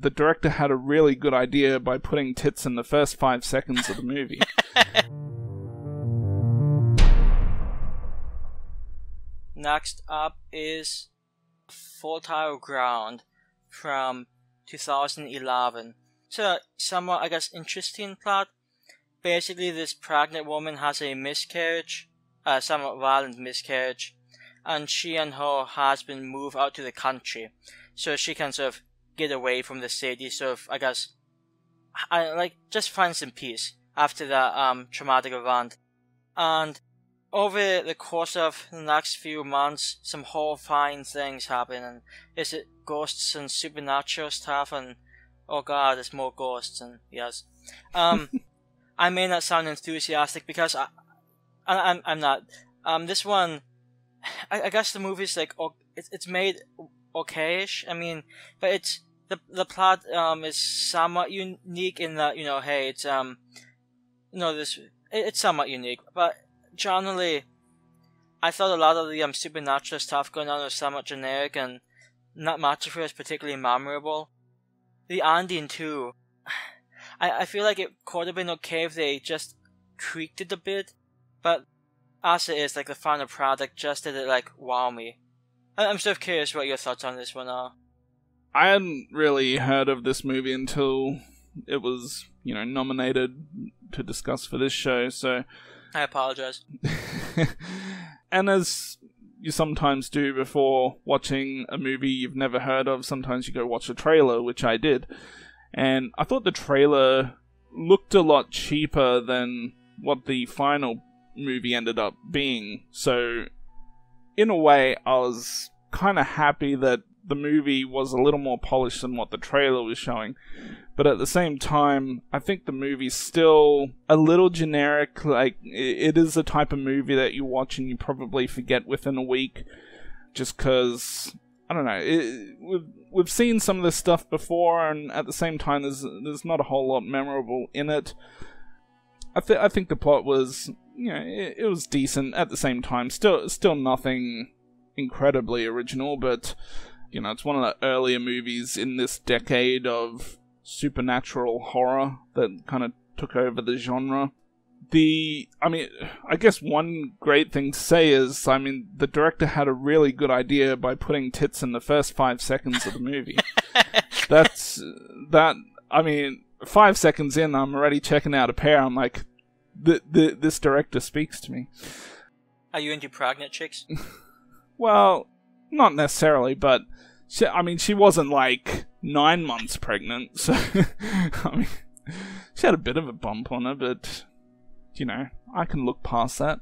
the director had a really good idea by putting tits in the first 5 seconds of the movie. Next up is Fertile Ground from 2011. So, somewhat, I guess, interesting plot. Basically, this pregnant woman has a miscarriage, a somewhat violent miscarriage, and she and her husband move out to the country, so she can sort of get away from the city, sort of, I guess, just find some peace after that traumatic event. And over the course of the next few months, some horrifying things happen, and is it ghosts and supernatural stuff, and oh god, there's more ghosts, and yes. I may not sound enthusiastic because I'm not. This one, I guess the movie's like, it's made okayish. I mean, but it's, the plot, is somewhat unique in that, hey, it's, it's somewhat unique, but generally, I thought a lot of the, supernatural stuff going on was somewhat generic, and not much of it was particularly memorable. The ending, too. I feel like it could have been okay if they just tweaked it a bit, but as it is, like, the final product just didn't, wow me. I'm sort of curious what your thoughts on this one are. I hadn't really heard of this movie until it was, nominated to discuss for this show, so... I apologize. And as you sometimes do before watching a movie you've never heard of, sometimes you go watch a trailer, which I did. And I thought the trailer looked a lot cheaper than what the final movie ended up being. So, in a way, I was kind of happy that the movie was a little more polished than what the trailer was showing. But at the same time, I think the movie's still a little generic. Like, it is the type of movie that you watch and you probably forget within a week. Just because, I don't know, we've seen some of this stuff before, and at the same time, there's not a whole lot memorable in it. I think the plot was, it was decent. At the same time, still nothing incredibly original, but it's one of the earlier movies in this decade of supernatural horror that kind of took over the genre. I guess one great thing to say is, the director had a really good idea by putting tits in the first 5 seconds of the movie. 5 seconds in, I'm already checking out a pair. I'm like, this director speaks to me. Are you into pregnant chicks? Well, not necessarily, but she wasn't 9 months pregnant, so she had a bit of a bump on her, but I can look past that.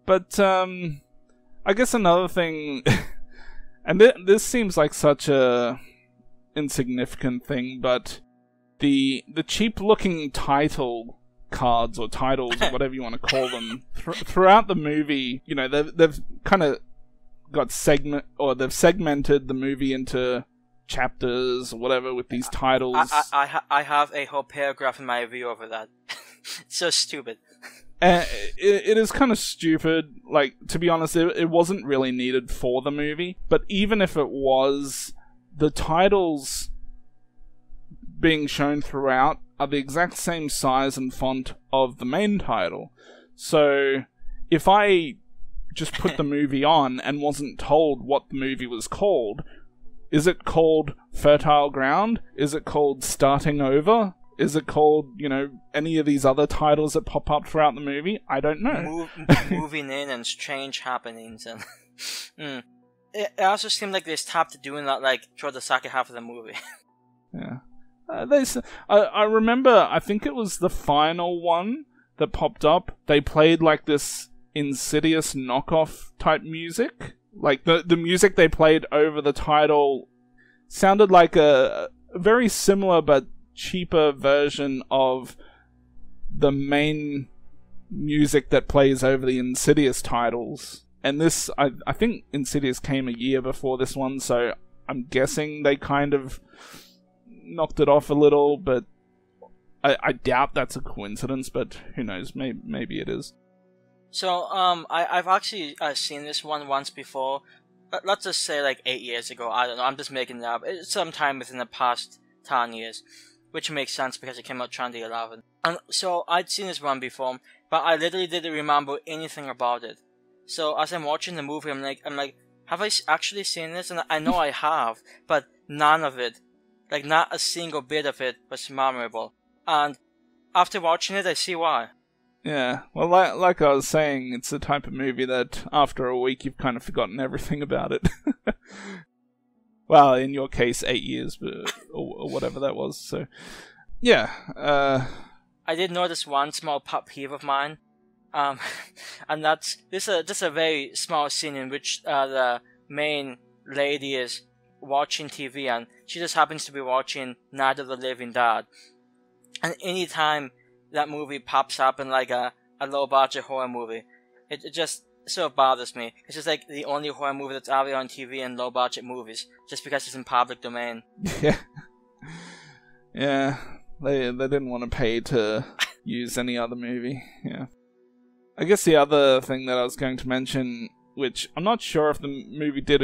But I guess another thing, and this seems like such a insignificant thing, but the cheap looking title cards or titles or whatever you want to call them throughout the movie, they've kind of got they've segmented the movie into chapters or whatever with these titles. I have a whole paragraph in my review over that. It's so stupid. It is kind of stupid. To be honest, it wasn't really needed for the movie. But even if it was, the titles being shown throughout are the exact same size and font of the main title. So if I just put the movie on and wasn't told what the movie was called, is it called Fertile Ground? Is it called Starting Over? Is it called, any of these other titles that pop up throughout the movie? I don't know. Moving in and strange happenings. And It also seemed like they stopped doing that, toward the second half of the movie. Yeah. I remember, I think it was the final one that popped up. They played, this Insidious knockoff type music. The music they played over the title sounded like a very similar but cheaper version of the main music that plays over the Insidious titles. And this, I think Insidious came a year before this one, so I'm guessing they kind of knocked it off a little, but I doubt that's a coincidence, but who knows, maybe it is. So, I've actually seen this one once before, let's just say like 8 years ago. I don't know. I'm just making it up. It's sometime within the past 10 years, which makes sense because it came out 2011. And so I'd seen this one before, but I literally didn't remember anything about it. So as I'm watching the movie, I'm like, have I actually seen this? And I know I have, but none of it, like not a single bit of it, was memorable. And after watching it, I see why. Yeah, well, like I was saying, it's the type of movie that after a week you've kind of forgotten everything about it. Well, in your case, 8 years, or whatever that was. So, yeah. I did notice one small pet peeve of mine, and that's just a very small scene in which the main lady is watching TV, and she just happens to be watching Night of the Living Dead. And anytime that movie pops up in like a low budget horror movie, it just sort of bothers me. It's just like the only horror movie that's ever on TV in low budget movies, just because it's in public domain. Yeah. Yeah. They didn't want to pay to use any other movie. Yeah. I guess the other thing that I was going to mention, which I'm not sure if the movie did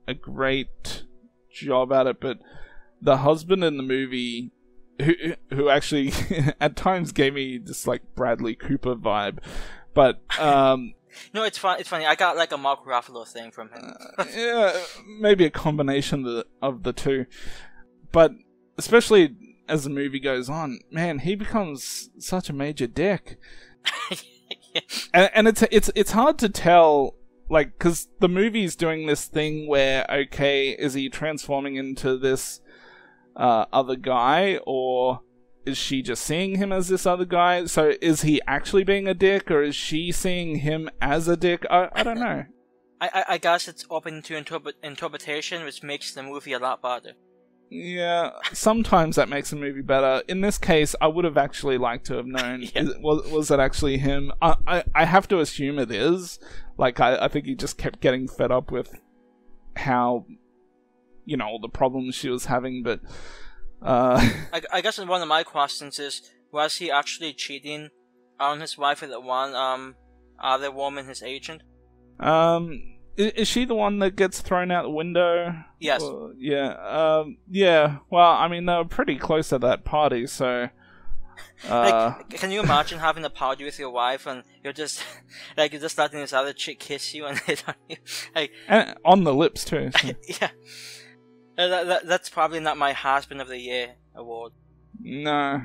a great job at it, but the husband in the movie, who actually at times gave me this like Bradley Cooper vibe, but no, it's funny. I got like a Mark Ruffalo thing from him. Yeah, maybe a combination of the two, but especially as the movie goes on, man, he becomes such a major dick. Yeah. And it's hard to tell, like, because the movie's doing this thing where, okay, is he transforming into this other guy, or is she just seeing him as this other guy? So is he actually being a dick, or is she seeing him as a dick? I don't know. I guess it's open to interpretation, which makes the movie a lot better. Yeah, sometimes that makes the movie better. In this case, I would have actually liked to have known, Yeah. was that actually him? I have to assume it is. Like, I think he just kept getting fed up with how, all the problems she was having, but... I guess one of my questions is, was he actually cheating on his wife with that one other woman, his agent? Is she the one that gets thrown out the window? Yes. Yeah. Yeah. Well, I mean, they were pretty close at that party, so... Like, can you imagine having a party with your wife and you're just like, you're just letting this other chick kiss you and hit on you, like, and on the lips too. So. Yeah. That's probably not my husband of the year award. No.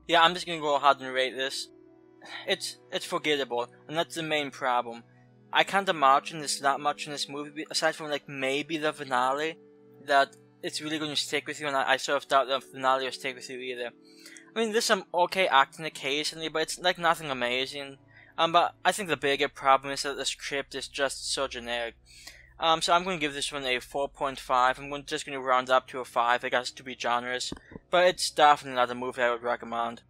Yeah, I'm just gonna go ahead and rate this. It's forgettable, and that's the main problem. I can't imagine there's that much in this movie, aside from like maybe the finale, that it's really going to stick with you, and I sort of doubt the finale will stick with you either. I mean, there's some okay acting occasionally, but it's like nothing amazing. But I think the bigger problem is that the script is just so generic. So I'm going to give this one a 4.5. I'm just going to round up to a 5, I guess, to be generous. But it's definitely not a movie I would recommend.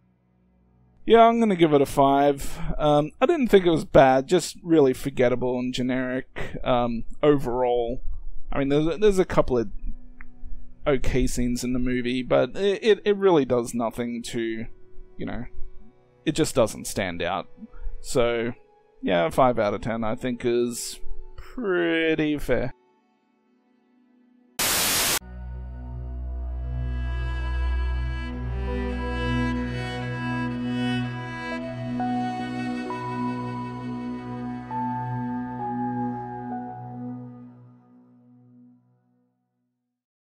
Yeah, I'm going to give it a 5. I didn't think it was bad, just really forgettable and generic overall. I mean, there's a couple of okay scenes in the movie, but it really does nothing to, it just doesn't stand out. So, yeah, 5 out of 10 I think is pretty fair.